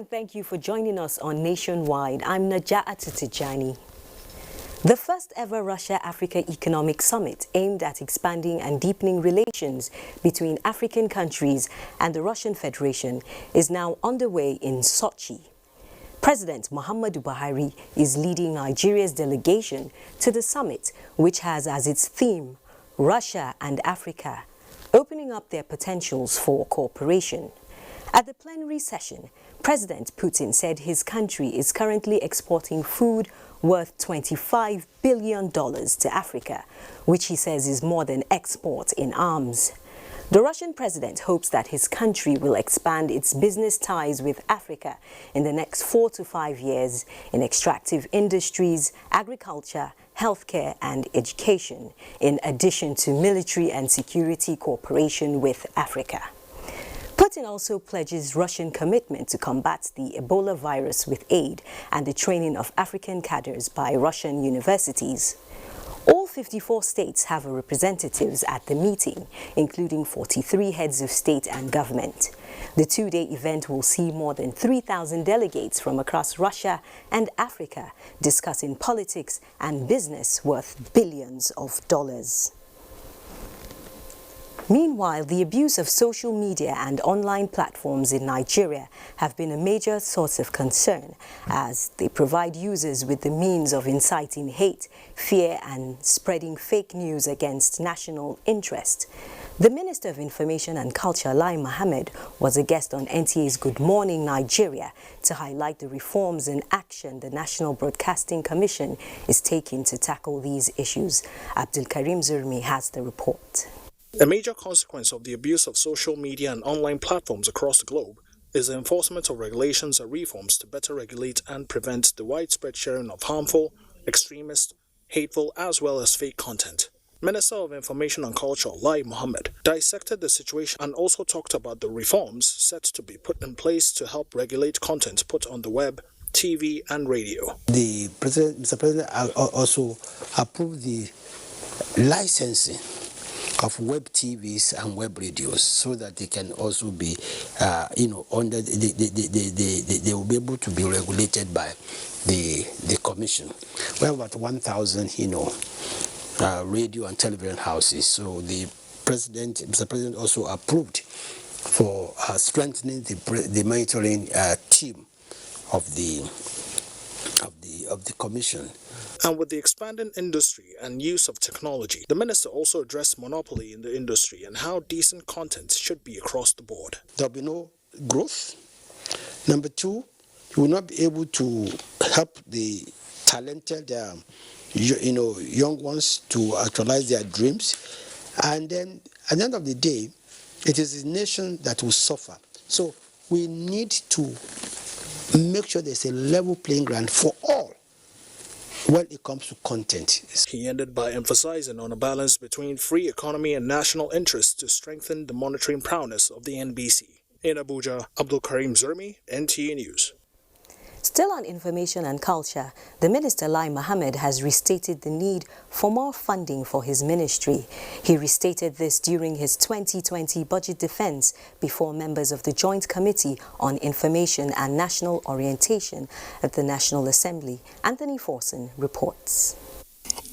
and thank you for joining us on Nationwide. I'm Najat Tijani. The first ever Russia-Africa Economic Summit aimed at expanding and deepening relations between African countries and the Russian Federation is now underway in Sochi. President Muhammadu Buhari is leading Nigeria's delegation to the summit, which has as its theme Russia and Africa, opening up their potentials for cooperation. At the plenary session, President Putin said his country is currently exporting food worth $25 billion to Africa, which he says is more than export in arms. The Russian president hopes that his country will expand its business ties with Africa in the next 4 to 5 years in extractive industries, agriculture, healthcare and education, in addition to military and security cooperation with Africa. Putin also pledges Russian commitment to combat the Ebola virus with aid and the training of African cadres by Russian universities. All 54 states have representatives at the meeting, including 43 heads of state and government. The two-day event will see more than 3,000 delegates from across Russia and Africa discussing politics and business worth billions of dollars. Meanwhile, the abuse of social media and online platforms in Nigeria have been a major source of concern as they provide users with the means of inciting hate, fear and spreading fake news against national interest. The Minister of Information and Culture, Lai Mohammed, was a guest on NTA's Good Morning Nigeria to highlight the reforms and action the National Broadcasting Commission is taking to tackle these issues. Abdul Karim Zurmi has the report. A major consequence of the abuse of social media and online platforms across the globe is the enforcement of regulations and reforms to better regulate and prevent the widespread sharing of harmful, extremist, hateful as well as fake content. Minister of Information and Culture, Lai Mohammed, dissected the situation and also talked about the reforms set to be put in place to help regulate content put on the web, TV and radio. Mr. President also approved the licensing of web TVs and web radios so that they can also be, under they will be able to be regulated by the commission. We have about 1,000, radio and television houses. So Mr. President also approved for strengthening the monitoring team of the commission. And with the expanding industry and use of technology, the minister also addressed monopoly in the industry and how decent content should be across the board. There will be no growth. Number two, you will not be able to help the talented, young ones to actualize their dreams. And then, at the end of the day, it is the nation that will suffer. So we need to make sure there's a level playing ground for all when it comes to content. He ended by emphasizing on a balance between free economy and national interests to strengthen the monitoring prowess of the NBC. In Abuja, Abdul Karim Zurmi, NTA News. Still on information and culture, the Minister Lai Mohammed has restated the need for more funding for his ministry. He restated this during his 2020 budget defense before members of the Joint Committee on Information and National Orientation at the National Assembly. Anthony Forson reports.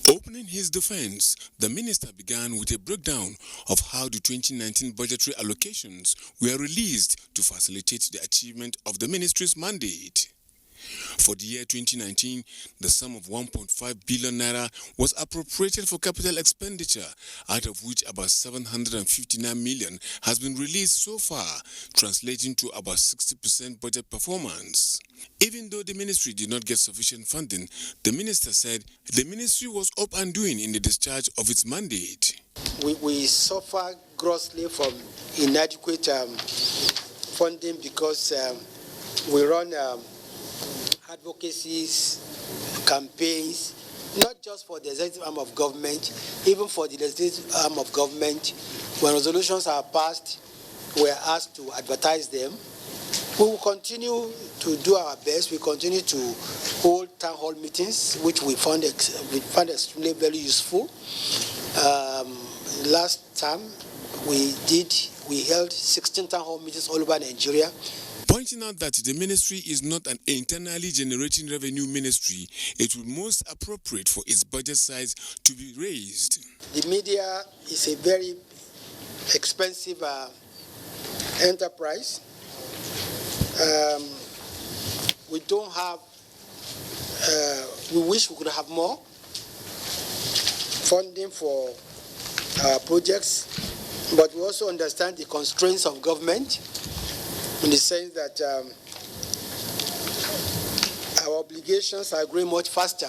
Opening his defense, the minister began with a breakdown of how the 2019 budgetary allocations were released to facilitate the achievement of the ministry's mandate. For the year 2019, the sum of 1.5 billion naira was appropriated for capital expenditure, out of which about 759 million has been released so far, translating to about 60% budget performance. Even though the ministry did not get sufficient funding, the minister said the ministry was up and doing in the discharge of its mandate. We suffer grossly from inadequate funding because we run advocacies, campaigns, not just for the executive arm of government, even for the legislative arm of government. When resolutions are passed, we are asked to advertise them. We will continue to do our best. We continue to hold town hall meetings, which we found extremely very useful. Last time we held 16 town hall meetings all over Nigeria. Pointing out that the ministry is not an internally generating revenue ministry, it will most appropriate for its budget size to be raised. The media is a very expensive enterprise. We don't have, we wish we could have more funding for our projects, but we also understand the constraints of government in the sense that our obligations are growing much faster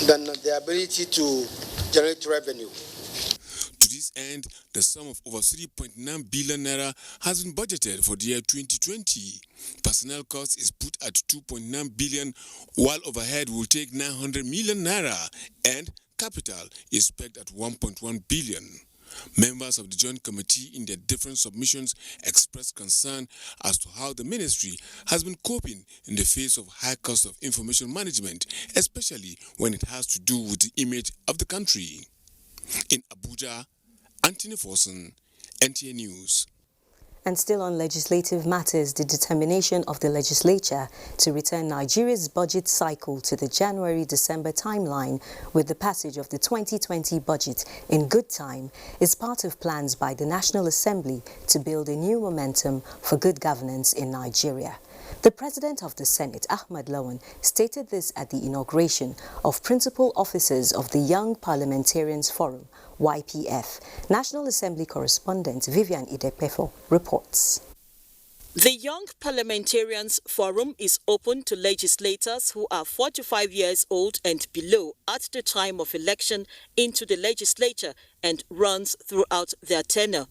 than the ability to generate revenue. To this end, the sum of over 3.9 billion naira has been budgeted for the year 2020. Personnel cost is put at 2.9 billion, while overhead will take 900 million naira, and capital is pegged at 1.1 billion. Members of the Joint Committee in their different submissions expressed concern as to how the ministry has been coping in the face of high cost of information management, especially when it has to do with the image of the country. In Abuja, Anthony Forson, NTA News. And still on legislative matters, the determination of the legislature to return Nigeria's budget cycle to the January-December timeline with the passage of the 2020 budget in good time is part of plans by the National Assembly to build a new momentum for good governance in Nigeria. The President of the Senate, Ahmad Lawan, stated this at the inauguration of Principal Officers of the Young Parliamentarians Forum, YPF. National Assembly correspondent Vivian Idepefo reports. The Young Parliamentarians Forum is open to legislators who are 45 years old and below at the time of election into the legislature and runs throughout their tenure.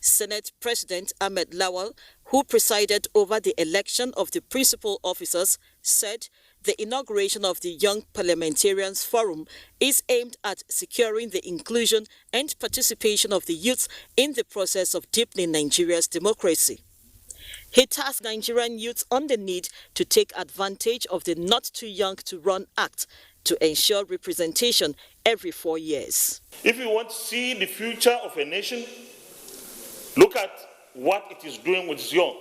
Senate President Ahmed Lawal, who presided over the election of the principal officers, said the inauguration of the Young Parliamentarians Forum is aimed at securing the inclusion and participation of the youth in the process of deepening Nigeria's democracy. He tasked Nigerian youth on the need to take advantage of the Not Too Young to Run Act to ensure representation every 4 years. If you want to see the future of a nation, look at what it is doing with its young.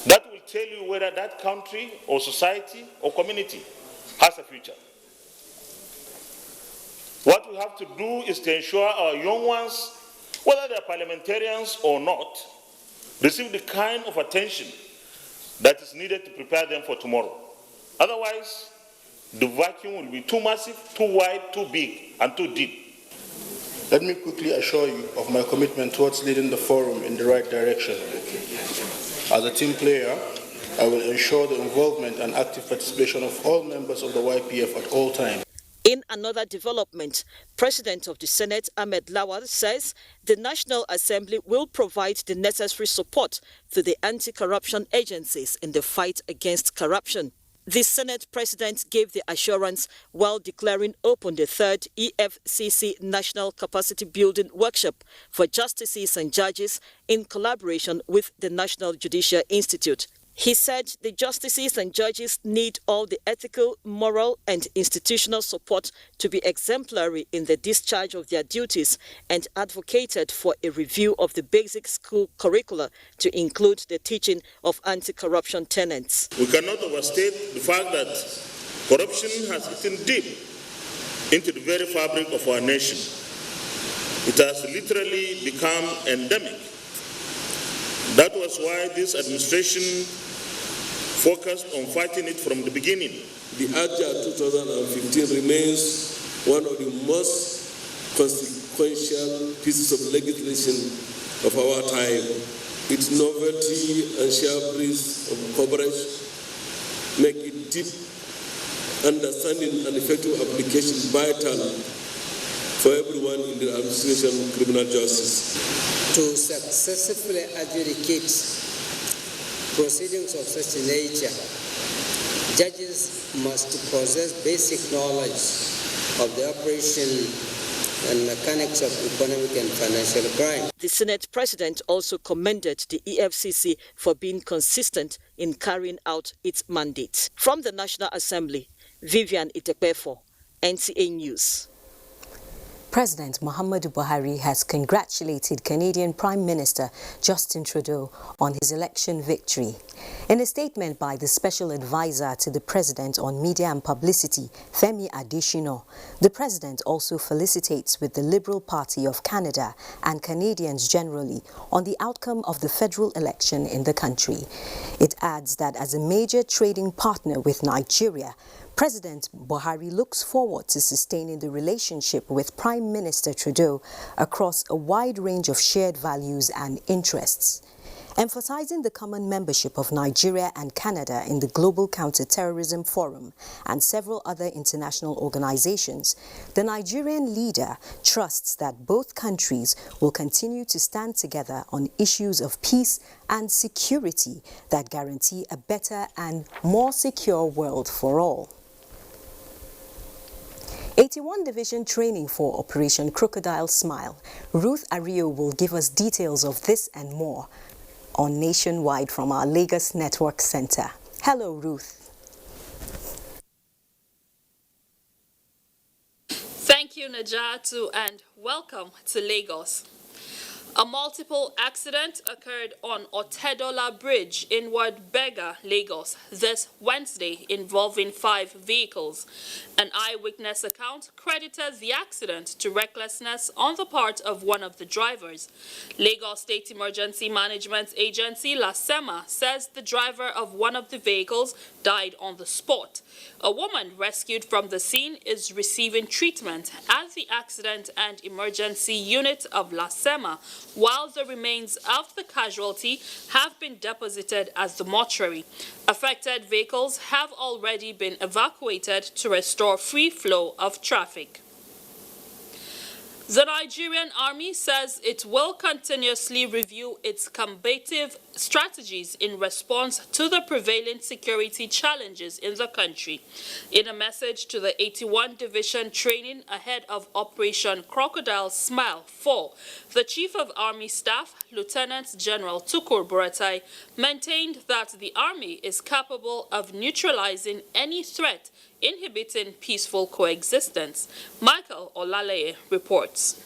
That will tell you whether that country or society or community has a future. What we have to do is to ensure our young ones, whether they're parliamentarians or not, receive the kind of attention that is needed to prepare them for tomorrow. Otherwise, the vacuum will be too massive, too wide, too big, and too deep. Let me quickly assure you of my commitment towards leading the forum in the right direction. As a team player, I will ensure the involvement and active participation of all members of the YPF at all times. In another development, President of the Senate Ahmed Lawal says the National Assembly will provide the necessary support to the anti-corruption agencies in the fight against corruption. The Senate President gave the assurance while declaring open the third EFCC National Capacity Building Workshop for Justices and Judges in collaboration with the National Judicial Institute. He said the justices and judges need all the ethical, moral, and institutional support to be exemplary in the discharge of their duties and advocated for a review of the basic school curricula to include the teaching of anti-corruption tenets. We cannot overstate the fact that corruption has eaten deep into the very fabric of our nation. It has literally become endemic. That was why this administration focused on fighting it from the beginning. The AJA 2015 remains one of the most consequential pieces of legislation of our time. Its novelty and sharp breeze of coverage make it deep understanding and effective application vital for everyone in the administration of criminal justice. To successfully adjudicate proceedings of such a nature, judges must possess basic knowledge of the operation and mechanics of economic and financial crime. The Senate President also commended the EFCC for being consistent in carrying out its mandate. From the National Assembly, Vivian Itepefo, NTA News. President Muhammadu Buhari has congratulated Canadian Prime Minister Justin Trudeau on his election victory. In a statement by the Special Advisor to the President on Media and Publicity, Femi Adesina, the President also felicitates with the Liberal Party of Canada and Canadians generally on the outcome of the federal election in the country. It adds that as a major trading partner with Nigeria, President Buhari looks forward to sustaining the relationship with Prime Minister Trudeau across a wide range of shared values and interests. Emphasizing the common membership of Nigeria and Canada in the Global Counter-Terrorism Forum and several other international organizations, the Nigerian leader trusts that both countries will continue to stand together on issues of peace and security that guarantee a better and more secure world for all. 81 Division training for Operation Crocodile Smile. Ruth Ario will give us details of this and more on Nationwide from our Lagos Network Center. Hello, Ruth. Thank you, Najatu, and welcome to Lagos. A multiple accident occurred on Otedola Bridge in Ward Bega, Lagos, this Wednesday, involving 5 vehicles. An eyewitness account credited the accident to recklessness on the part of one of the drivers. Lagos State Emergency Management Agency, LASEMA, says the driver of one of the vehicles died on the spot. A woman rescued from the scene is receiving treatment at the Accident and Emergency Unit of LASEMA, while the remains of the casualty have been deposited at the mortuary. Affected vehicles have already been evacuated to restore free flow of traffic. The Nigerian Army says it will continuously review its combative strategies in response to the prevailing security challenges in the country. In a message to the 81 Division training ahead of Operation Crocodile Smile 4, the Chief of Army Staff, Lieutenant General Tukur Buratai, maintained that the Army is capable of neutralizing any threat inhibiting peaceful coexistence. Michael Olaleye reports.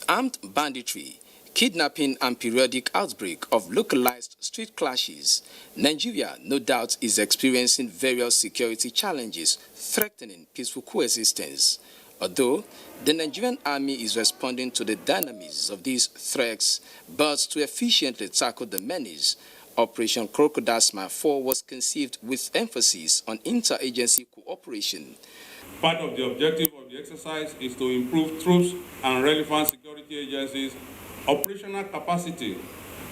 Armed banditry, kidnapping and periodic outbreak of localized street clashes, Nigeria no doubt is experiencing various security challenges threatening peaceful coexistence. Although the Nigerian Army is responding to the dynamics of these threats, but to efficiently tackle the menace, Operation Crocodile Smile 4 was conceived with emphasis on interagency cooperation. Part of the objective of the exercise is to improve troops and relevant security agencies' operational capacity,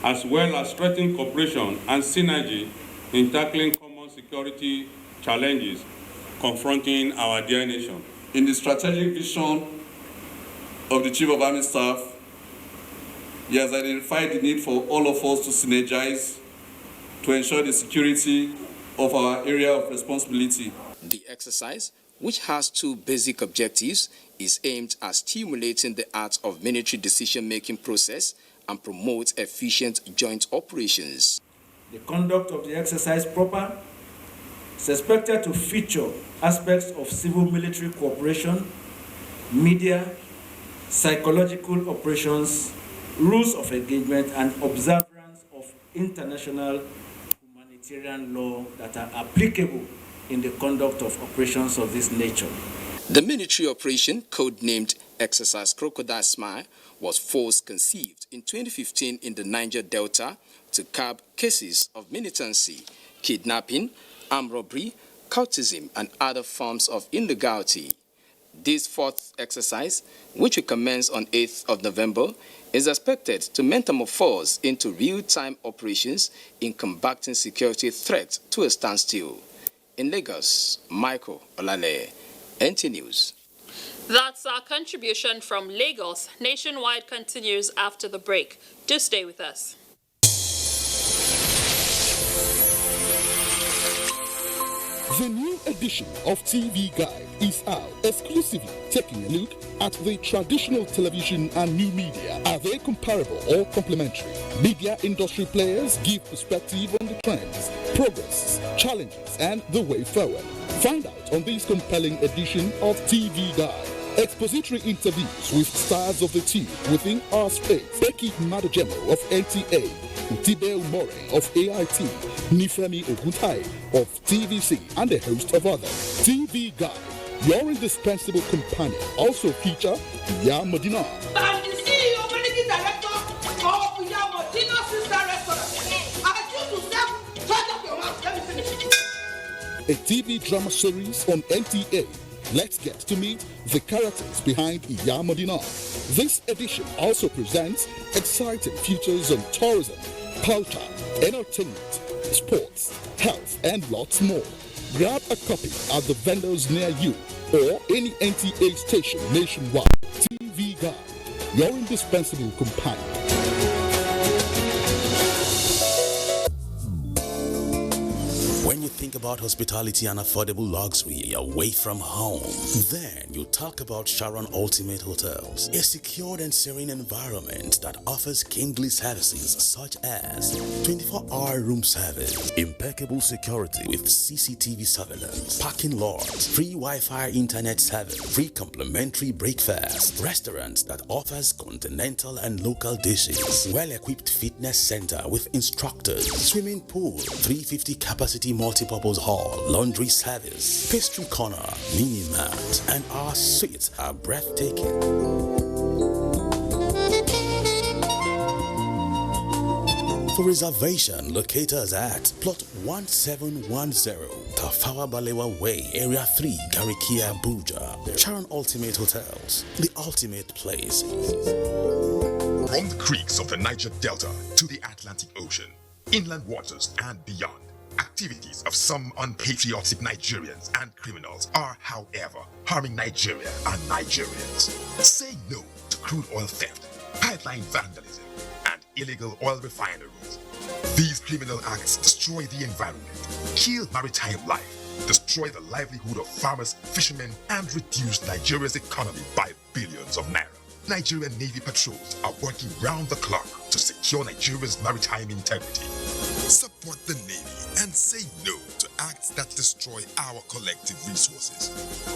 as well as strengthen cooperation and synergy in tackling common security challenges confronting our dear nation. In the strategic vision of the Chief of Army Staff, he has identified the need for all of us to synergize to ensure the security of our area of responsibility. The exercise, which has 2 basic objectives, is aimed at stimulating the art of military decision-making process and promote efficient joint operations. The conduct of the exercise proper is expected to feature aspects of civil-military cooperation, media, psychological operations, rules of engagement, and observance of international humanitarian law that are applicable in the conduct of operations of this nature. The military operation, codenamed Exercise Crocodile Smile, was first conceived in 2015 in the Niger Delta to curb cases of militancy, kidnapping, armed robbery, cultism, and other forms of illegality. This 4th exercise, which will commence on 8th of November, is expected to metamorphose into real-time operations in combating security threats to a standstill. In Lagos, Michael Olaleye, NT News. That's our contribution from Lagos. Nationwide continues after the break. Do stay with us. The new edition of TV Guide is out, exclusively taking a look at the traditional television and new media. Are they comparable or complementary? Media industry players give perspective on the trends, progress, challenges, and the way forward. Find out on this compelling edition of TV Guide. Expository interviews with stars of the team within our space. Becky Madajemo of NTA, Tibel More of AIT, Nifemi Oguntai of TVC, and a host of others. TV Guide, your indispensable companion, also feature Iya Modina. I'm the CEO, managing director of Iya Modina Sister Restaurant. I choose to serve. Shut up your mouth. Let me finish. A TV drama series on NTA. Let's get to meet the characters behind Iya Modina. This edition also presents exciting features on tourism, culture, entertainment, sports, health, and lots more. Grab a copy at the vendors near you or any NTA station nationwide. TV Guide, your indispensable companion. When you think about hospitality and affordable luxury away from home, then you talk about Sharon Ultimate Hotels, a secured and serene environment that offers kingly services such as 24-hour room service, impeccable security with CCTV surveillance, parking lots, free Wi-Fi internet service, free complimentary breakfast, restaurants that offers continental and local dishes, well-equipped fitness center with instructors, swimming pool, 350 capacity multipurpose hall, laundry service, pastry corner, mini mart, and our suites are breathtaking. For reservation, locate us at plot 1710, Tafawa Balewa Way, Area 3, Garikia, Abuja. Sharon Ultimate Hotels, the ultimate place. From the creeks of the Niger Delta to the Atlantic Ocean, inland waters and beyond, activities of some unpatriotic Nigerians and criminals are, however, harming Nigeria and Nigerians. Say no to crude oil theft, pipeline vandalism, and illegal oil refineries. These criminal acts destroy the environment, kill maritime life, destroy the livelihood of farmers, fishermen, and reduce Nigeria's economy by billions of naira. Nigerian Navy patrols are working round the clock to secure Nigeria's maritime integrity. Support the Navy and say no to acts that destroy our collective resources.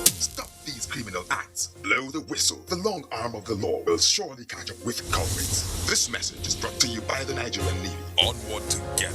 Stop these criminal acts. Blow the whistle. The long arm of the law will surely catch up with culprits. This message is brought to you by the Nigerian Navy. Onward together.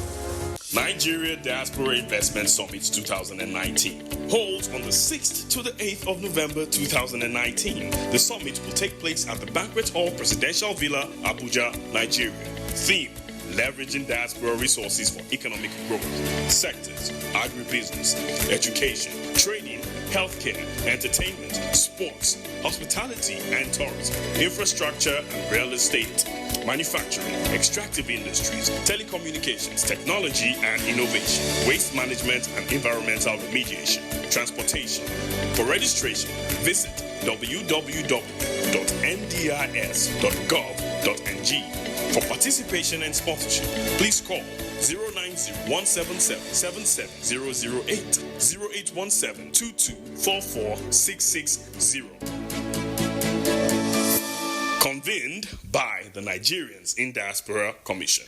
Nigeria Diaspora Investment Summit 2019 holds on the 6th to the 8th of November 2019. The summit will take place at the Banquet Hall Presidential Villa, Abuja, Nigeria. Theme: leveraging diaspora resources for economic growth. Sectors: agribusiness, education, trading, healthcare, entertainment, sports, hospitality and tourism, infrastructure and real estate, manufacturing, extractive industries, telecommunications, technology and innovation, waste management and environmental remediation, transportation. For registration, visit www.ndis.gov.ng. For participation and sponsorship, please call 090-177-77008, 0817-2244-660. Convened by the Nigerians in Diaspora Commission.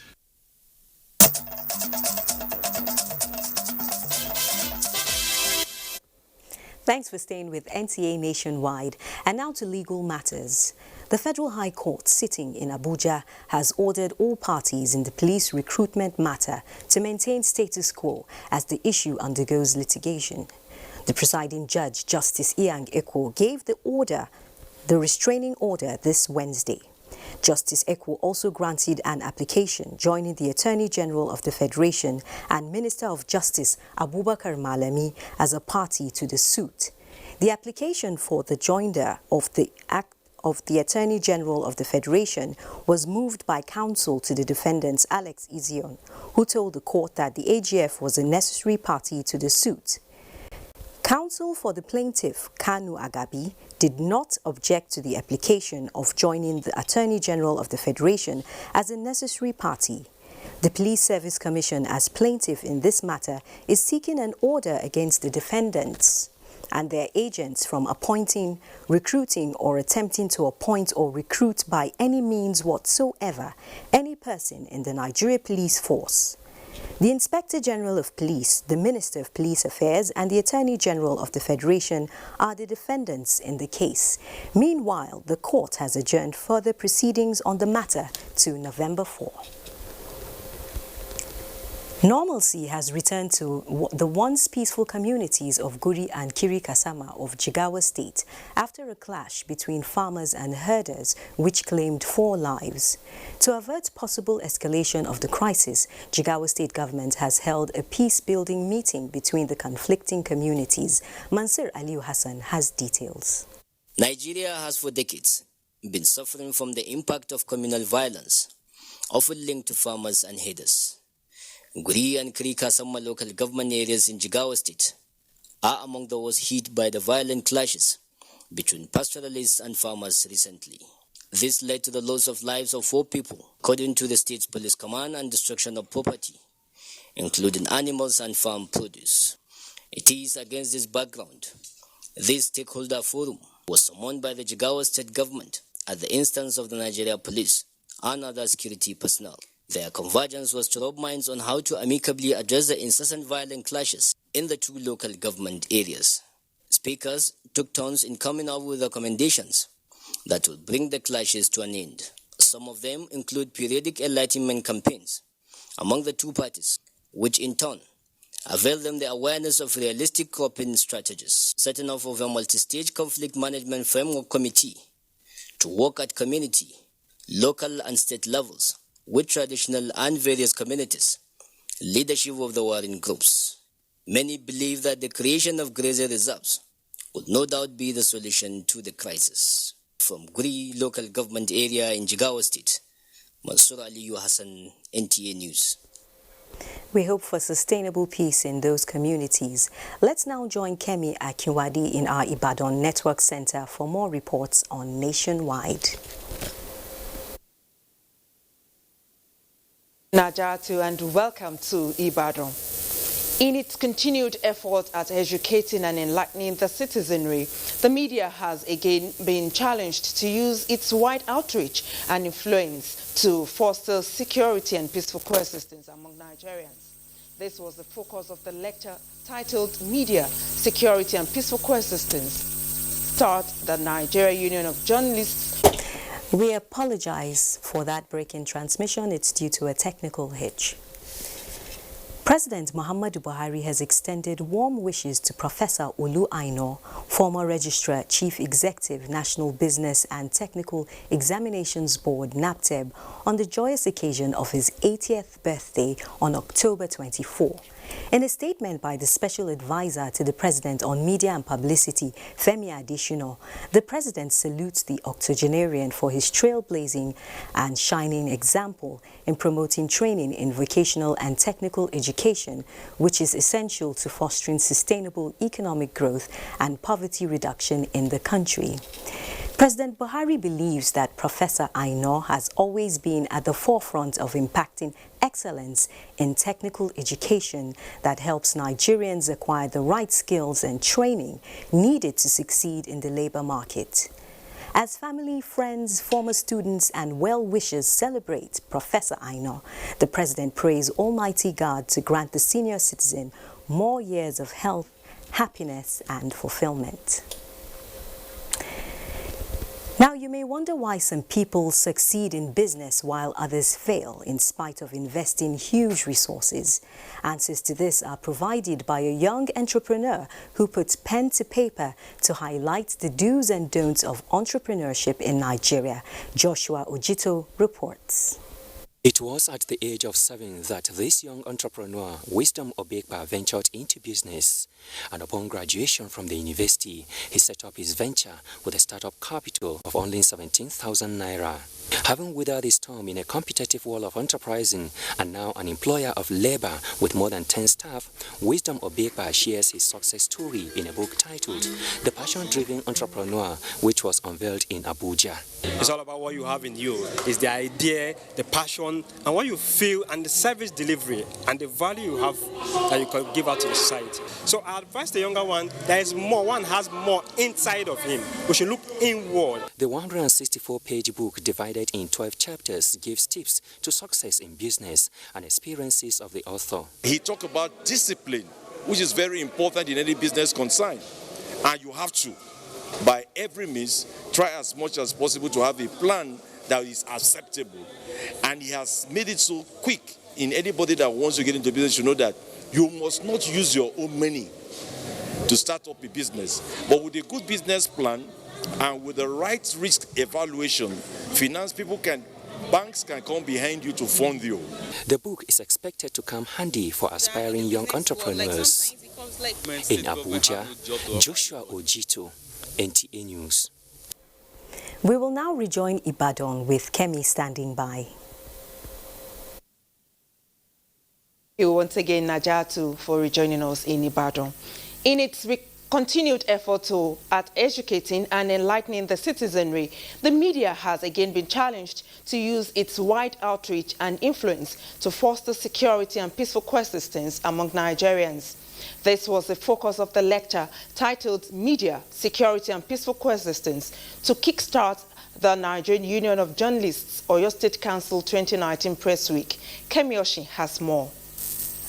Thanks for staying with NTA Nationwide. And now to legal matters. The Federal High Court sitting in Abuja has ordered all parties in the police recruitment matter to maintain status quo as the issue undergoes litigation. The presiding judge, Justice Iang Ekwo, gave the restraining order this Wednesday. Justice Ekwo also granted an application joining the Attorney General of the Federation and Minister of Justice Abubakar Malami as a party to the suit. The application for the joinder of the Attorney General of the Federation was moved by counsel to the defendants Alex Izion, who told the court that the AGF was a necessary party to the suit. Counsel for the plaintiff, Kanu Agabi, did not object to the application of joining the Attorney General of the Federation as a necessary party. The Police Service Commission, as plaintiff in this matter, is seeking an order against the defendants and their agents from appointing, recruiting, or attempting to appoint or recruit by any means whatsoever any person in the Nigeria Police Force. The Inspector General of Police, the Minister of Police Affairs, and the Attorney General of the Federation are the defendants in the case. Meanwhile, the court has adjourned further proceedings on the matter to November 4. Normalcy has returned to the once peaceful communities of Guri and Kirikasama of Jigawa State after a clash between farmers and herders which claimed 4 lives. To avert possible escalation of the crisis, Jigawa State government has held a peace-building meeting between the conflicting communities. Mansur Aliu Hassan has details. Nigeria has for decades been suffering from the impact of communal violence, often linked to farmers and herders. Guri and Kirikasama local government areas in Jigawa State are among those hit by the violent clashes between pastoralists and farmers recently. This led to the loss of lives of 4 people, according to the state's police command, and destruction of property, including animals and farm produce. It is against this background this stakeholder forum was summoned by the Jigawa State government at the instance of the Nigeria police and other security personnel. Their convergence was to rub minds on how to amicably address the incessant violent clashes in the 2 local government areas. Speakers took turns in coming up with recommendations that will bring the clashes to an end. Some of them include periodic enlightenment campaigns among the 2 parties, which in turn avail them the awareness of realistic coping strategies, setting up of a multi-stage conflict management framework committee to work at community, local and state levels with traditional and various communities, leadership of the warring groups. Many believe that the creation of grazer reserves would no doubt be the solution to the crisis. From Guri local government area in Jigawa State, Mansur Aliu Hassan, NTA News. We hope for sustainable peace in those communities. Let's now join Kemi Akinwadi in our Ibadan Network Center for more reports on Nationwide. Najatu and welcome to Ibadan. In its continued effort at educating and enlightening the citizenry, the media has again been challenged to use its wide outreach and influence to foster security and peaceful coexistence among Nigerians. This was the focus of the lecture titled Media, Security and Peaceful Coexistence. Start the Nigeria Union of Journalists. We apologize for that break in transmission. It's due to a technical hitch. President Muhammadu Buhari has extended warm wishes to Professor Olu Aina, former Registrar, Chief Executive, National Business and Technical Examinations Board, NAPTEB, on the joyous occasion of his 80th birthday on October 24. In a statement by the Special Advisor to the President on Media and Publicity, Femi Adesina, the President salutes the octogenarian for his trailblazing and shining example in promoting training in vocational and technical education, which is essential to fostering sustainable economic growth and poverty reduction in the country. President Buhari believes that Professor Aina has always been at the forefront of impacting excellence in technical education that helps Nigerians acquire the right skills and training needed to succeed in the labor market. As family, friends, former students and well-wishers celebrate Professor Aina, the President prays Almighty God to grant the senior citizen more years of health, happiness and fulfillment. Now, you may wonder why some people succeed in business while others fail in spite of investing huge resources. Answers to this are provided by a young entrepreneur who puts pen to paper to highlight the do's and don'ts of entrepreneurship in Nigeria. Joshua Ojito reports. It was at the age of 7 that this young entrepreneur, Wisdom Obekpa, ventured into business. And upon graduation from the university, he set up his venture with a startup capital of only 17,000 naira. Having withered his storm in a competitive world of enterprising and now an employer of labor with more than 10 staff, Wisdom Obekpa shares his success story in a book titled The Passion-Driven Entrepreneur, which was unveiled in Abuja. It's all about what you have in you. It's the idea, the passion, and what you feel, and the service delivery and the value you have that you can give out to the society. So I advise the younger one, there is more, one has more inside of him. We should look inward. The 164-page book, divided in 12 chapters, gives tips to success in business and experiences of the author. He talked about discipline, which is very important in any business concern. And you have to, by every means, try as much as possible to have a plan that is acceptable. And he has made it so quick in anybody that wants to get into business to know that you must not use your own money to start up a business. But with a good business plan and with the right risk evaluation, banks can come behind you to fund you. The book is expected to come handy for aspiring young entrepreneurs. In Abuja, Joshua Ojito, NTA News. We will now rejoin Ibadan with Kemi standing by. Thank you once again, Najatu, for rejoining us in Ibadan. In its continued effort at educating and enlightening the citizenry, the media has again been challenged to use its wide outreach and influence to foster security and peaceful coexistence among Nigerians. This was the focus of the lecture titled Media, Security and Peaceful Coexistence to Kickstart the Nigerian Union of Journalists Oyo State Council 2019 Press Week. Kemi Oshin has more.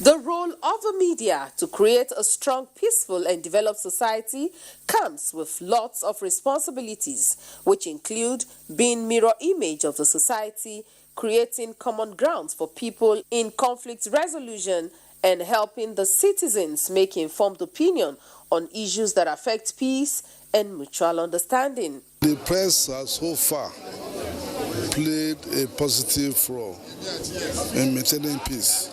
The role of the media to create a strong, peaceful and developed society comes with lots of responsibilities, which include being mirror image of the society, creating common grounds for people in conflict resolution, and helping the citizens make informed opinion on issues that affect peace and mutual understanding. The press has so far played a positive role in maintaining peace.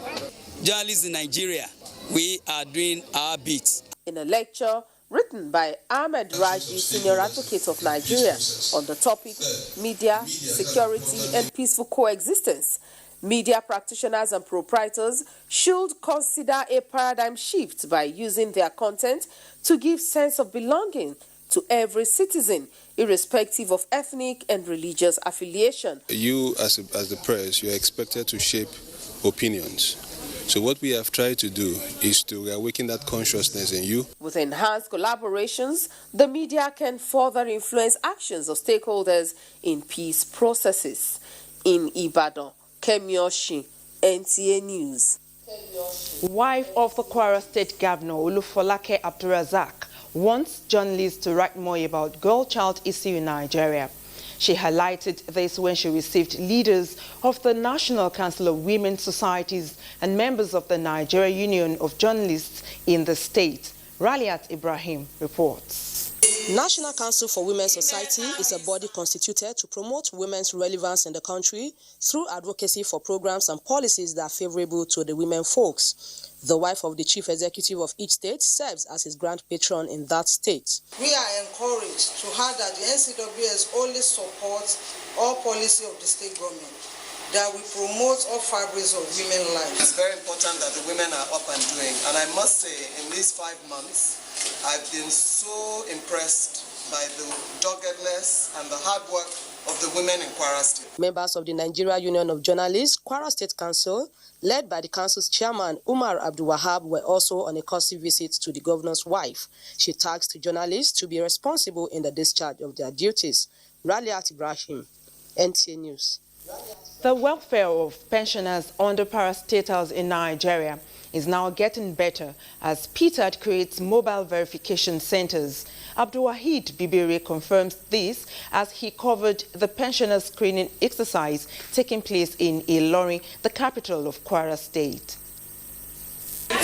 Journalists in Nigeria, we are doing our bit. In a lecture written by Ahmed Raji, Senior Advocate of Nigeria, on the topic Media, Security and Peaceful Coexistence, media practitioners and proprietors should consider a paradigm shift by using their content to give sense of belonging to every citizen, irrespective of ethnic and religious affiliation. You, as the press, you are expected to shape opinions. So what we have tried to do is to awaken that consciousness in you. With enhanced collaborations, the media can further influence actions of stakeholders in peace processes. In Ibadan, Kemi Oshin, NTA News. Wife of the Kwara State Governor Olufolake Abdulrazak wants journalists to write more about girl-child issue in Nigeria. She highlighted this when she received leaders of the National Council of Women's Societies and members of the Nigeria Union of Journalists in the state. Raliat Ibrahim reports. National Council for Women's Society is a body constituted to promote women's relevance in the country through advocacy for programs and policies that are favorable to the women folks. The wife of the chief executive of each state serves as his grand patron in that state. We are encouraged to have that the NCWS only supports all policy of the state government, that we promote all fabrics of women's lives. It's very important that the women are up and doing. And I must say, in these 5 months, I've been so impressed by the doggedness and the hard work of the women in Kwara State. Members of the Nigeria Union of Journalists, Kwara State Council, led by the council's chairman, Umar Abdul Wahab, were also on a courtesy visit to the governor's wife. She tasked journalists to be responsible in the discharge of their duties. Raliat Ibrahim, NTA News. The welfare of pensioners under parastatals in Nigeria is now getting better as PTAD creates mobile verification centers. Abdul Wahid Bibiri confirms this as he covered the pensioner screening exercise taking place in Ilorin, the capital of Kwara State.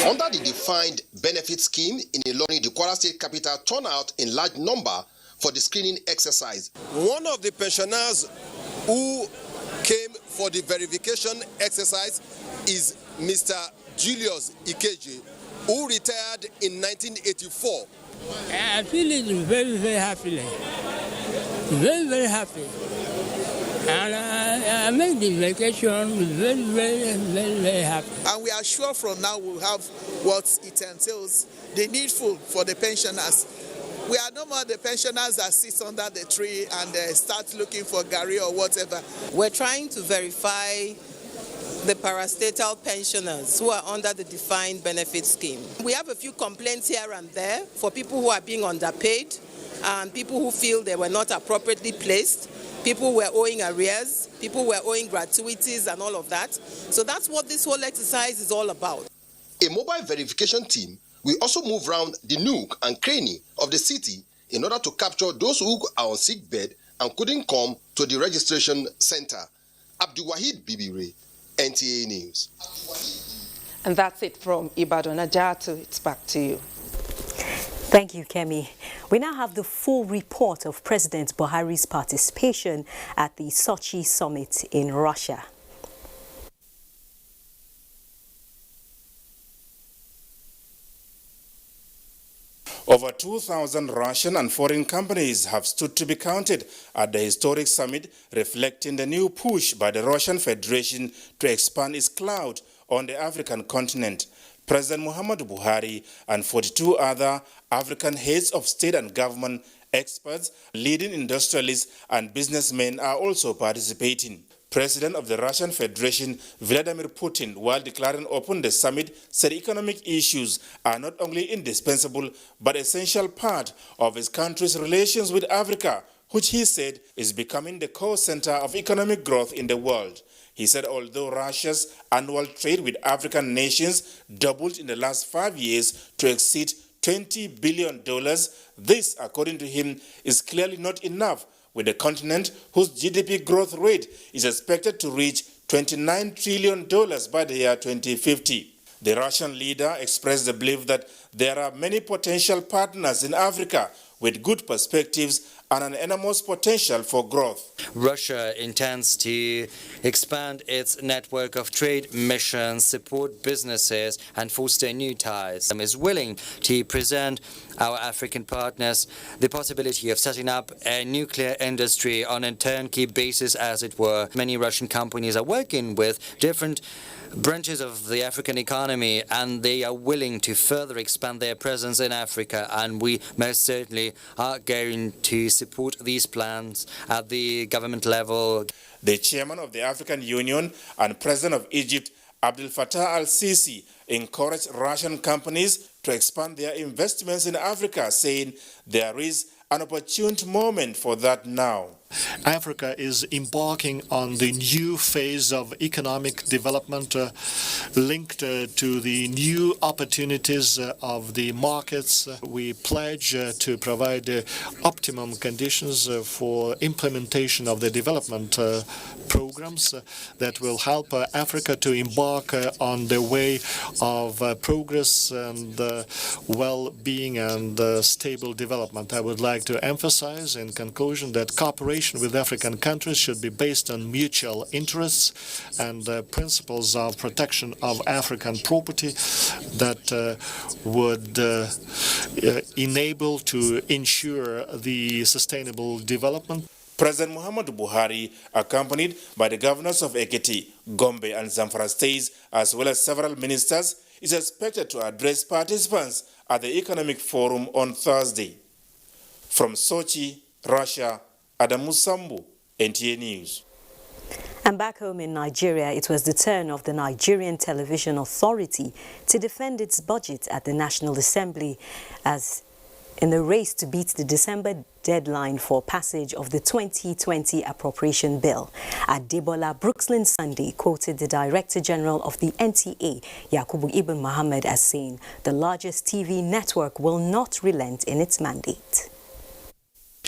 Under the defined benefit scheme in Ilorin, the Kwara State capital turned out in large number for the screening exercise. One of the pensioners who came for the verification exercise is Mr. Julius Ikeji, who retired in 1984. I feel it very, very happily. Very, very happy. And I make the vacation very, very, very, very happy. And we are sure from now we'll have what it entails, the needful for the pensioners. We are no more the pensioners that sit under the tree and start looking for Gary or whatever. We're trying to verify the parastatal pensioners who are under the defined benefit scheme. We have a few complaints here and there for people who are being underpaid and people who feel they were not appropriately placed. People were owing arrears, people were owing gratuities and all of that. So that's what this whole exercise is all about. A mobile verification team will also move around the nook and cranny of the city in order to capture those who are on sick bed and couldn't come to the registration center. Abdul Wahid Bibire, NTA News. And that's it from Ibadan. Najatu, it's back to you. Thank you, Kemi. We now have the full report of President Buhari's participation at the Sochi summit in Russia. Over 2,000 Russian and foreign companies have stood to be counted at the historic summit, reflecting the new push by the Russian Federation to expand its clout on the African continent. President Muhammadu Buhari and 42 other African heads of state and government, experts, leading industrialists and businessmen are also participating. President of the Russian Federation, Vladimir Putin, while declaring open the summit, said economic issues are not only indispensable but essential part of his country's relations with Africa, which he said is becoming the core center of economic growth in the world. He said although Russia's annual trade with African nations doubled in the last 5 years to exceed $20 billion, this, according to him, is clearly not enough, with the continent whose GDP growth rate is expected to reach $29 trillion by the year 2050. The Russian leader expressed the belief that there are many potential partners in Africa with good perspectives and an enormous potential for growth. Russia intends to expand its network of trade missions, support businesses, and foster new ties. It is willing to present our African partners the possibility of setting up a nuclear industry on a turnkey basis, as it were. Many Russian companies are working with different branches of the African economy, and they are willing to further expand their presence in Africa, and we most certainly are going to support these plans at the government level. The chairman of the African Union and president of Egypt, Abdel Fattah al-Sisi, encouraged Russian companies to expand their investments in Africa, saying there is an opportune moment for that now. Africa is embarking on the new phase of economic development linked to the new opportunities of the markets. We pledge to provide optimum conditions for implementation of the development programs that will help Africa to embark on the way of progress and well-being and stable development. I would like to emphasize in conclusion that cooperation with African countries should be based on mutual interests and principles of protection of African property that would enable to ensure the sustainable development. President Muhammadu Buhari, accompanied by the governors of Ekiti, Gombe and Zamfara states, as well as several ministers, is expected to address participants at the Economic Forum on Thursday. From Sochi, Russia, Adamu Sambu, NTA News. And back home in Nigeria, it was the turn of the Nigerian Television Authority to defend its budget at the National Assembly as in the race to beat the December deadline for passage of the 2020 appropriation bill. Adebola Brooksland Sunday quoted the Director General of the NTA, Yakubu Ibn Muhammad, as saying the largest TV network will not relent in its mandate.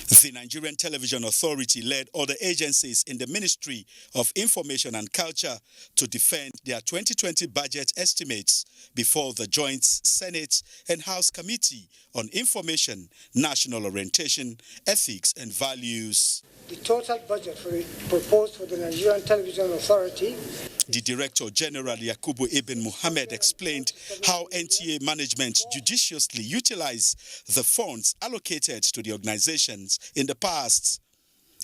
The Nigerian Television Authority led other agencies in the Ministry of Information and Culture to defend their 2020 budget estimates before the Joint Senate and House Committee on Information, National Orientation, Ethics and Values. The total budget proposed for the Nigerian Television Authority. The Director General Yakubu Ibn Muhammad explained how NTA management judiciously utilized the funds allocated to the organizations in the past,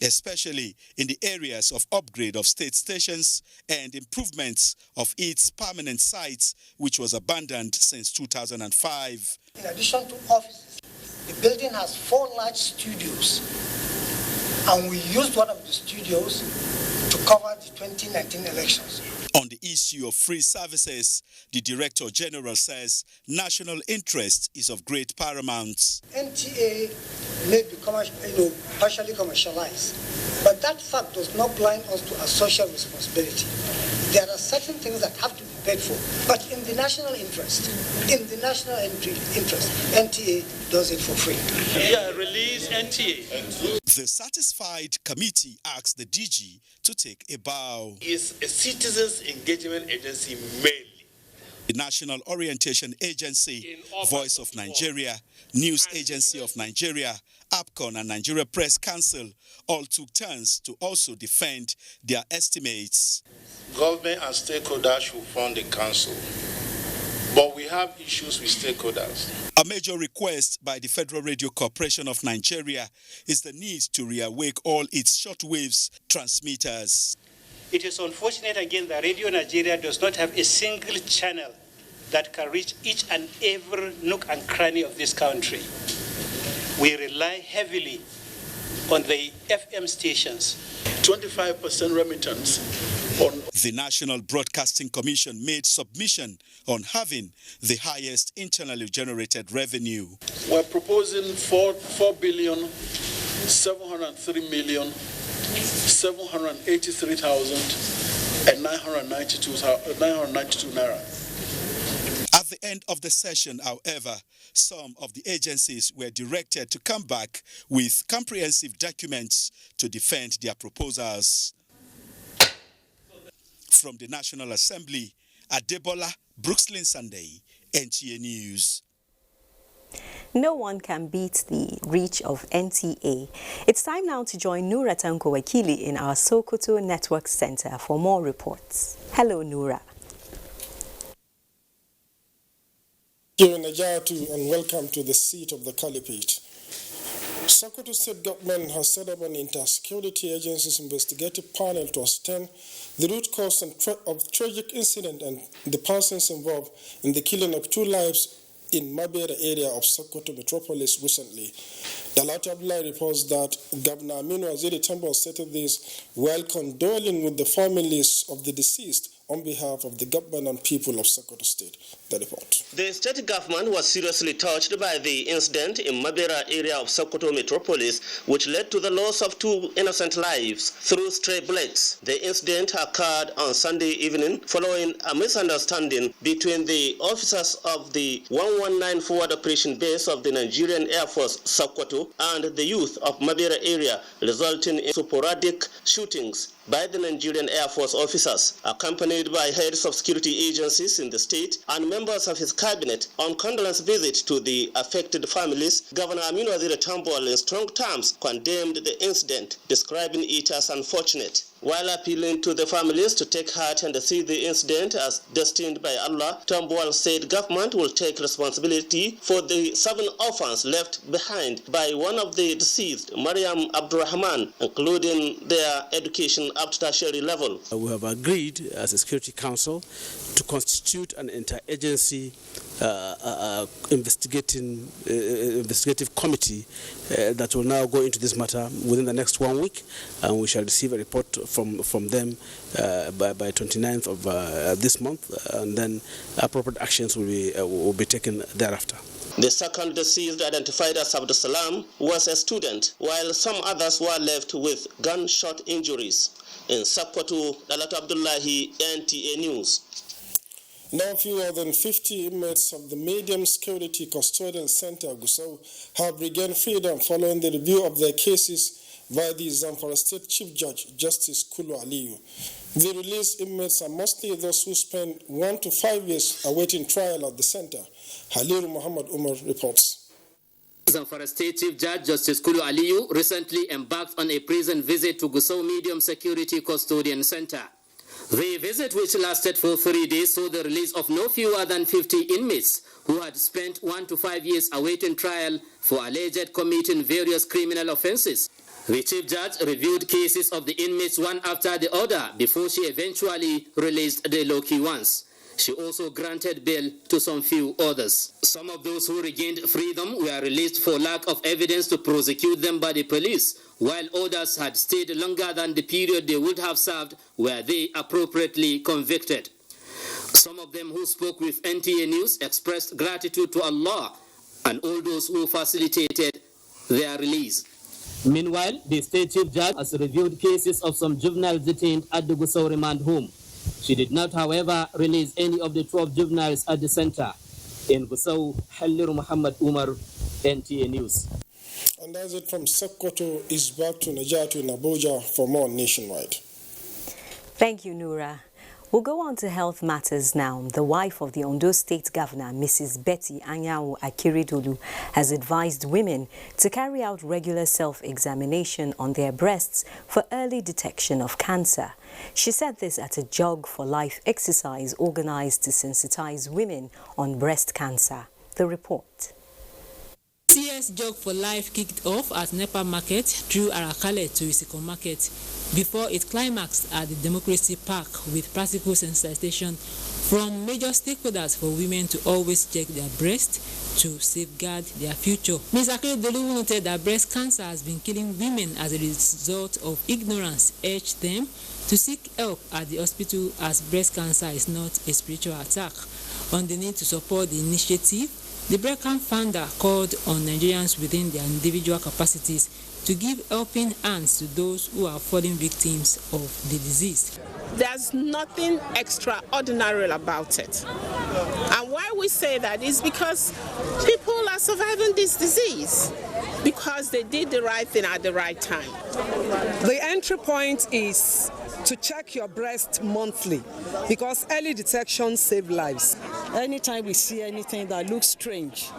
especially in the areas of upgrade of state stations and improvements of its permanent sites, which was abandoned since 2005. In addition to offices, the building has 4 large studios, and we used one of the studios to cover the 2019 elections. On the issue of free services, the Director General says national interest is of great paramount. NTA may be partially commercialized, but that fact does not blind us to a social responsibility. There are certain things that have to be paid for, but in the national interest, NTA does it for free. Yeah, release NTA. The satisfied committee asked the DG to take a bow. Is a citizens engagement agency mainly. The National Orientation Agency, Voice of Nigeria, News Agency of Nigeria, APCON and Nigeria Press Council all took turns to also defend their estimates. Government and stakeholders should fund the council, but we have issues with stakeholders. A major request by the Federal Radio Corporation of Nigeria is the need to reawake all its shortwaves transmitters. It is unfortunate again that Radio Nigeria does not have a single channel that can reach each and every nook and cranny of this country. We rely heavily on the FM stations. 25% remittance. The National Broadcasting Commission made submission on having the highest internally generated revenue. We're proposing 4,703,783,992 naira. At the end of the session, however, some of the agencies were directed to come back with comprehensive documents to defend their proposals. From the National Assembly, Adebola Brookslyn Sunday, NTA News. No one can beat the reach of NTA. It's time now to join Noura Tanko Wakili in our Sokoto Network Center for more reports. Hello, Noura. Thank you, Najatu, and welcome to the seat of the Caliphate. Sokoto State Government has set up an inter-security agency's investigative panel to ascertain the root cause of the tragic incident and the persons involved in the killing of 2 lives in Mabera area of Sokoto metropolis recently. Dalata Abdullahi reports that Governor Aminu Waziri Tambuwal stated this while condoling with the families of the deceased on behalf of the government and people of Sokoto State. The report. The state government was seriously touched by the incident in Mabera area of Sokoto metropolis, which led to the loss of 2 innocent lives through stray bullets. The incident occurred on Sunday evening following a misunderstanding between the officers of the 119 Forward Operation Base of the Nigerian Air Force Sokoto and the youth of Mabera area, resulting in sporadic shootings by the Nigerian Air Force officers, accompanied by heads of security agencies in the state and members of his cabinet. On condolence visit to the affected families, Governor Aminu Waziri Tambuwal in strong terms condemned the incident, describing it as unfortunate. While appealing to the families to take heart and see the incident as destined by Allah, Tambuwal said government will take responsibility for the 7 orphans left behind by one of the deceased, Mariam Abdurrahman, including their education up to tertiary level. We have agreed as a Security Council to constitute an interagency investigative committee that will now go into this matter within the next 1 week, and we shall receive a report from them by 29th of this month, and then appropriate actions will be taken thereafter. The second deceased, identified as Abdul Salam, was a student, while some others were left with gunshot injuries. In Sokoto, Dalata Abdullahi, NTA News. Now fewer than 50 inmates of the Medium Security Custodial Center, Gusau, have regained freedom following the review of their cases by the Zamfara State Chief Judge, Justice Kulu Aliyu. The released inmates are mostly those who spent 1 to 5 years awaiting trial at the center. Haliru Muhammad Umar reports. Zamfara State Chief Judge Justice Kulu Aliyu recently embarked on a prison visit to Gusau Medium Security Custodian Center. The visit, which lasted for 3 days, saw the release of no fewer than 50 inmates who had spent 1 to 5 years awaiting trial for alleged committing various criminal offenses. The Chief Judge reviewed cases of the inmates one after the other before she eventually released the low-key ones. She also granted bail to some few others. Some of those who regained freedom were released for lack of evidence to prosecute them by the police, while others had stayed longer than the period they would have served were they appropriately convicted. Some of them who spoke with NTA News expressed gratitude to Allah and all those who facilitated their release. Meanwhile, the state chief judge has reviewed cases of some juveniles detained at the Gusau remand home. She did not, however, release any of the 12 juveniles at the center. In Gusau, Halliru Muhammad Umar, NTA News. And that's it from Sokoto. Is back to Najatu in Abuja for more Nationwide. Thank you, Noura. We'll go on to health matters now. The wife of the Ondo State Governor, Mrs. Betty Anyanwu Akeredolu, has advised women to carry out regular self-examination on their breasts for early detection of cancer. She said this at a Jog for Life exercise organized to sensitize women on breast cancer. The report. CS Jog for Life kicked off at Nepa Market through Arakale to Isiko Market before it climaxed at the Democracy Park with practical sensitization from major stakeholders for women to always check their breast to safeguard their future. Ms. Akeredolu noted that breast cancer has been killing women as a result of ignorance, urged them to seek help at the hospital as breast cancer is not a spiritual attack. On the need to support the initiative, the Breckham founder called on Nigerians within their individual capacities to give helping hands to those who are falling victims of the disease. There's nothing extraordinary about it. And why we say that is because people are surviving this disease because they did the right thing at the right time. The entry point is to check your breast monthly because early detection saves lives. Anytime we see anything that looks strange,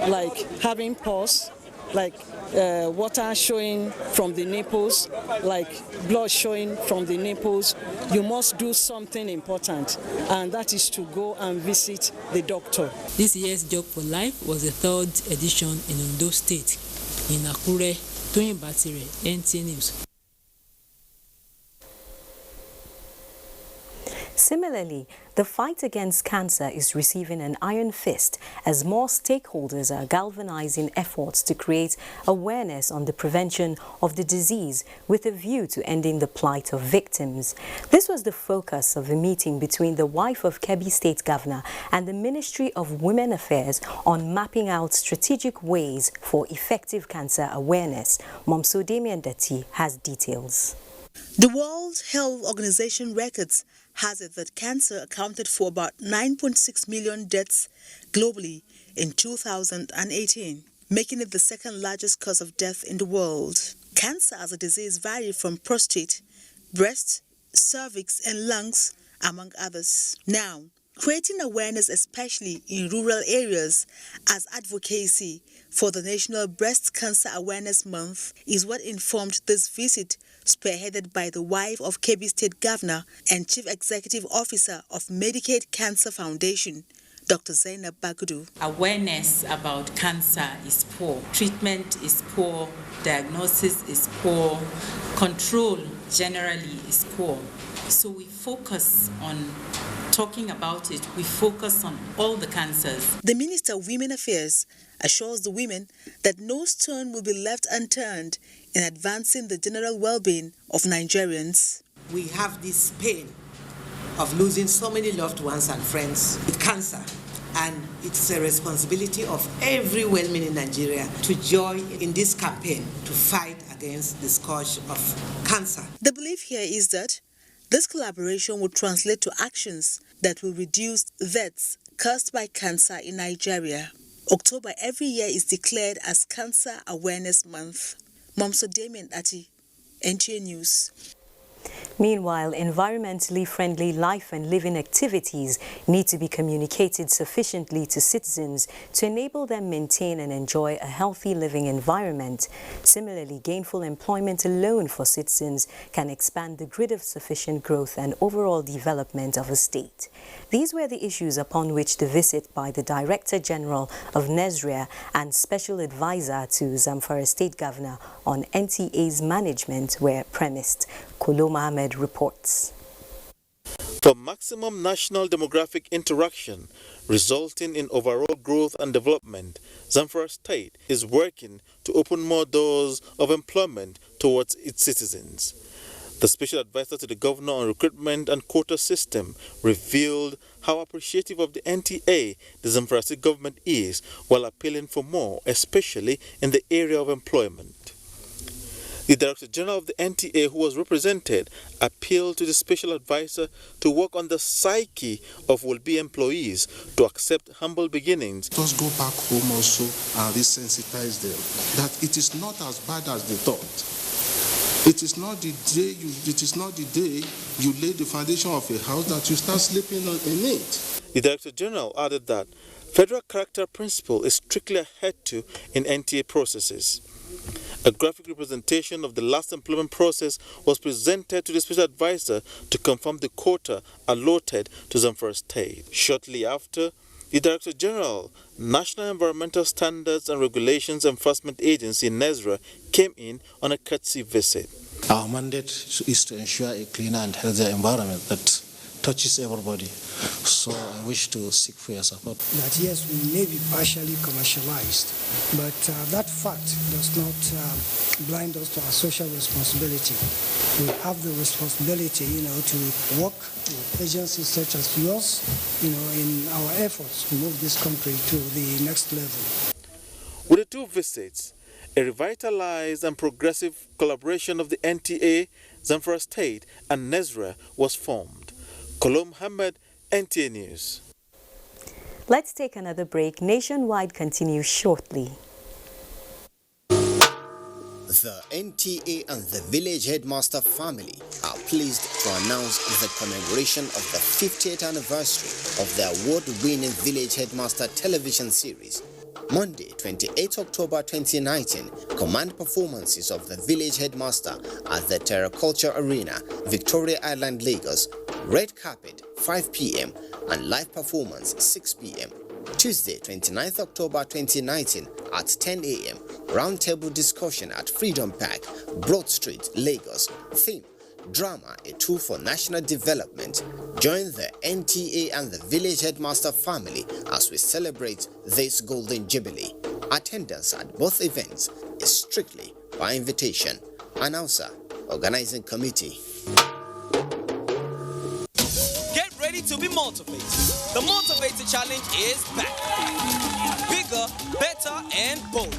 like having pus, like water showing from the nipples, like blood showing from the nipples, you must do something important, and that is to go and visit the doctor. This year's Jog for Life was the third edition in Ondo State. In Akure, Toyin Batire, NTA News. Similarly, the fight against cancer is receiving an iron fist as more stakeholders are galvanizing efforts to create awareness on the prevention of the disease with a view to ending the plight of victims. This was the focus of a meeting between the wife of Kebbi State Governor and the Ministry of Women Affairs on mapping out strategic ways for effective cancer awareness. Momso Damien Dati has details. The World Health Organization records has it that cancer accounted for about 9.6 million deaths globally in 2018, making it the second largest cause of death in the world. Cancer as a disease varies from prostate, breast, cervix, and lungs, among others. Now, creating awareness, especially in rural areas, as advocacy for the National Breast Cancer Awareness Month is what informed this visit, spearheaded by the wife of Kebbi State Governor and Chief Executive Officer of Medicaid Cancer Foundation, Dr. Zainab Bagudu. Awareness about cancer is poor. Treatment is poor. Diagnosis is poor. Control generally is poor. So we focus on talking about it. We focus on all the cancers. The Minister of Women Affairs assures the women that no stone will be left unturned in advancing the general well-being of Nigerians. We have this pain of losing so many loved ones and friends with cancer, and it's a responsibility of every well-meaning Nigeria to join in this campaign to fight against the scourge of cancer. The belief here is that this collaboration will translate to actions that will reduce deaths caused by cancer in Nigeria. October every year is declared as Cancer Awareness Month. Momso Damien Ati, NTA News. Meanwhile, environmentally friendly life and living activities need to be communicated sufficiently to citizens to enable them maintain and enjoy a healthy living environment. Similarly, gainful employment alone for citizens can expand the grid of sufficient growth and overall development of a state. These were the issues upon which the visit by the Director General of NESRIA and Special Advisor to Zamfara State Governor on NTA's management were premised. Kolo Mohammed reports. For maximum national demographic interaction, resulting in overall growth and development, Zamfara State is working to open more doors of employment towards its citizens. The special advisor to the governor on recruitment and quota system revealed how appreciative of the NTA the Zamfara State government is while appealing for more, especially in the area of employment. The Director General of the NTA, who was represented, appealed to the special advisor to work on the psyche of will-be employees to accept humble beginnings. Let us go back home also and resensitize them that it is not as bad as they thought. It is not the day you lay the foundation of a house that you start sleeping in it. The Director General added that federal character principle is strictly adhered to in NTA processes. A graphic representation of the last employment process was presented to the special advisor to confirm the quota allotted to Zamfara State. Shortly after, the Director General, National Environmental Standards and Regulations Enforcement Agency, NESRA, came in on a courtesy visit. Our mandate is to ensure a cleaner and healthier environment that touches everybody. So I wish to seek for your support. That yes, we may be partially commercialized, but that fact does not blind us to our social responsibility. We have the responsibility, to work with agencies such as yours, in our efforts to move this country to the next level. With the two visits, a revitalized and progressive collaboration of the NTA, Zamfara State, and NESRA was formed. Kolo Muhammad, NTA News. Let's take another break. Nationwide continues shortly. The NTA and the Village Headmaster family are pleased to announce the commemoration of the 50th anniversary of the award-winning Village Headmaster television series. Monday, 28 October 2019, command performances of the Village Headmaster at the Terraculture Arena, Victoria Island, Lagos. Red carpet, 5 p.m. and live performance, 6 p.m. Tuesday, 29th October 2019 at 10 a.m. Roundtable discussion at Freedom Park, Broad Street, Lagos. Theme: Drama, a tool for national development. Join the NTA and the Village Headmaster family as we celebrate this Golden Jubilee. Attendance at both events is strictly by invitation. Announcer, Organizing Committee. Get ready to be motivated. The Motivator Challenge is back. Bigger, better, and bold.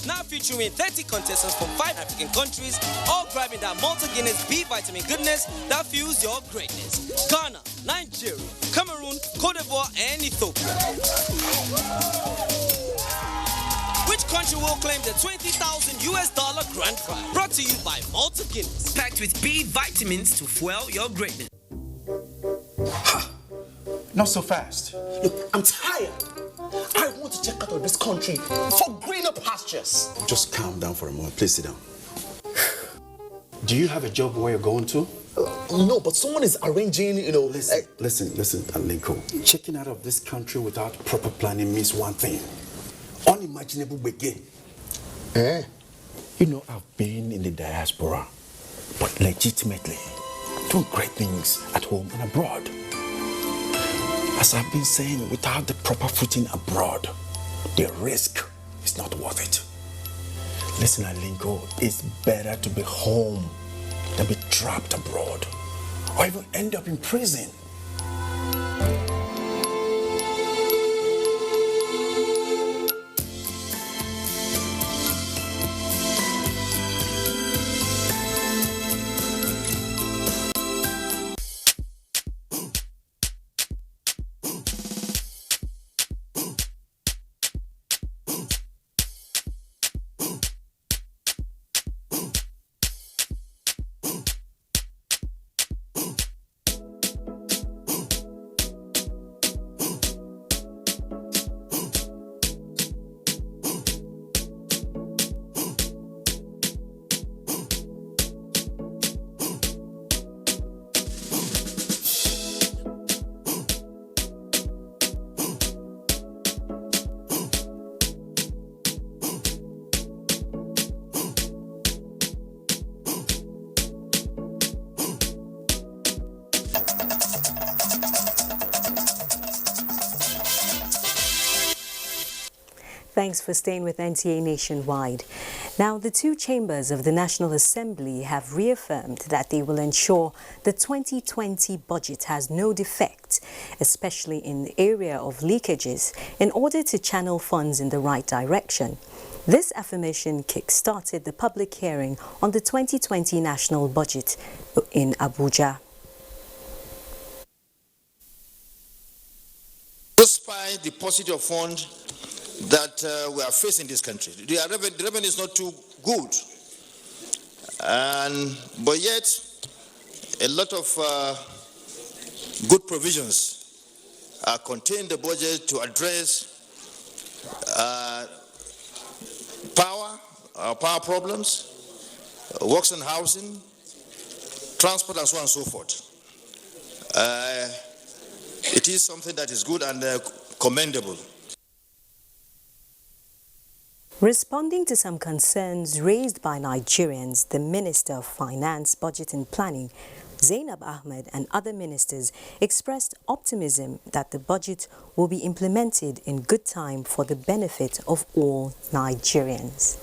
Now featuring 30 contestants from 5 African countries, all grabbing that multi-Guinness B vitamin goodness that fuels your greatness. Ghana, Nigeria, Cameroon, Cote d'Ivoire, and Ethiopia. Which country will claim the $20,000 grand prize? Brought to you by multi-Guinness. Packed with B vitamins to fuel your greatness. Not so fast. Look, I'm tired. I want to check out of this country for greener pastures. Just calm down for a moment. Please sit down. Do you have a job where you're going to? No, but someone is arranging, Listen, Linko. Checking out of this country without proper planning means one thing. Unimaginable begin. I've been in the diaspora, but legitimately doing great things at home and abroad. As I've been saying, without the proper footing abroad, the risk is not worth it. Listen, Alinko, it's better to be home than be trapped abroad or even end up in prison. Thanks for staying with NTA Nationwide. Now, the two chambers of the National Assembly have reaffirmed that they will ensure the 2020 budget has no defect, especially in the area of leakages, in order to channel funds in the right direction. This affirmation kick-started the public hearing on the 2020 national budget in Abuja. Despite the paucity of funds that we are facing in this country, the revenue is not too good, but yet a lot of good provisions are contained in the budget to address power problems, works and housing, transport, and so on and so forth. It is something that is good and commendable. Responding to some concerns raised by Nigerians, the Minister of Finance, Budget and Planning, Zainab Ahmed, and other ministers expressed optimism that the budget will be implemented in good time for the benefit of all Nigerians.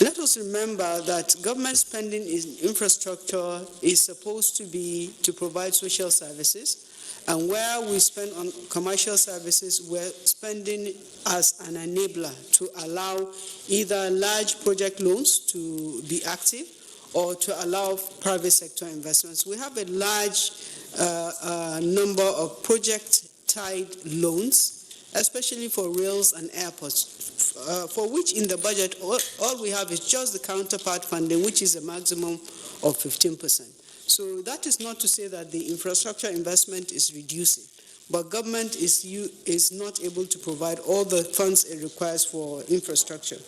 Let us remember that government spending in infrastructure is supposed to be to provide social services, and where we spend on commercial services, we're spending as an enabler to allow either large project loans to be active or to allow private sector investments. We have a large number of project-tied loans, especially for rails and airports, for which in the budget, all we have is just the counterpart funding, which is a maximum of 15%. So that is not to say that the infrastructure investment is reducing, but government is not able to provide all the funds it requires for infrastructure.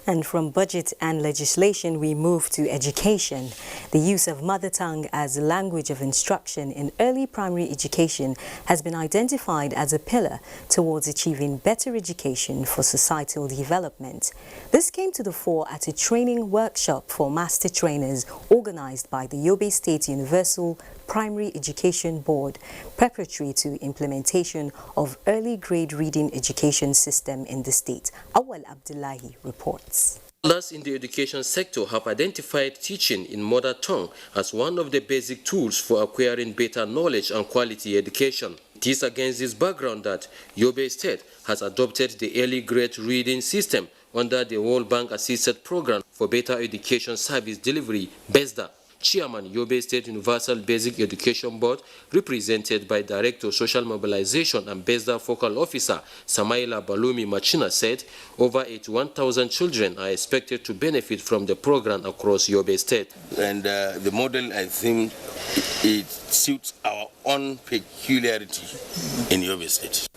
And from budget and legislation, we move to education. The use of mother tongue as a language of instruction in early primary education has been identified as a pillar towards achieving better education for societal development. This came to the fore at a training workshop for master trainers organized by the Yobe State Universal Primary Education Board, preparatory to implementation of early grade reading education system in the state. Awal Abdullahi reports. Others in the education sector have identified teaching in mother tongue as one of the basic tools for acquiring better knowledge and quality education. It is against this background that Yobe State has adopted the early grade reading system under the World Bank Assisted Program for Better Education Service Delivery, BESDA. Chairman, Yobe State Universal Basic Education Board, represented by Director Social Mobilization and BESDA Focal Officer Samaila Balumi Machina, said over 81,000 children are expected to benefit from the program across Yobe State. And the model, I think, it suits our own peculiarity in Yobe State.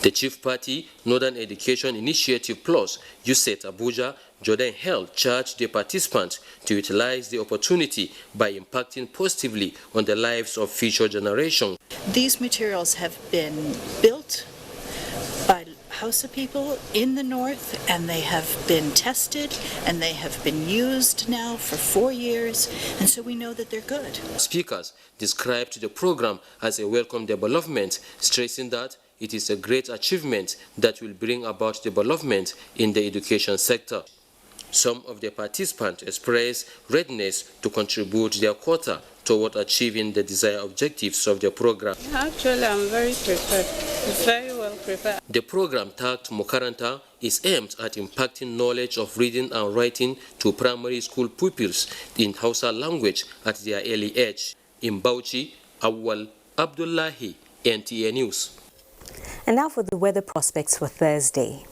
The chief party, Northern Education Initiative Plus, USET Abuja, Jordan Health, charged the participants to utilize the opportunity by impacting positively on the lives of future generations. These materials have been built by Hausa people in the north, and they have been tested and they have been used now for 4 years, and so we know that they're good. Speakers described the program as a welcome development, stressing that it is a great achievement that will bring about development in the education sector. Some of the participants expressed readiness to contribute their quota toward achieving the desired objectives of the program. Actually, I'm very prepared. It's very well prepared. The program, tagged Mokaranta, is aimed at impacting knowledge of reading and writing to primary school pupils in Hausa language at their early age. In Bauchi, Awal Abdullahi, NTA News. And now for the weather prospects for Thursday.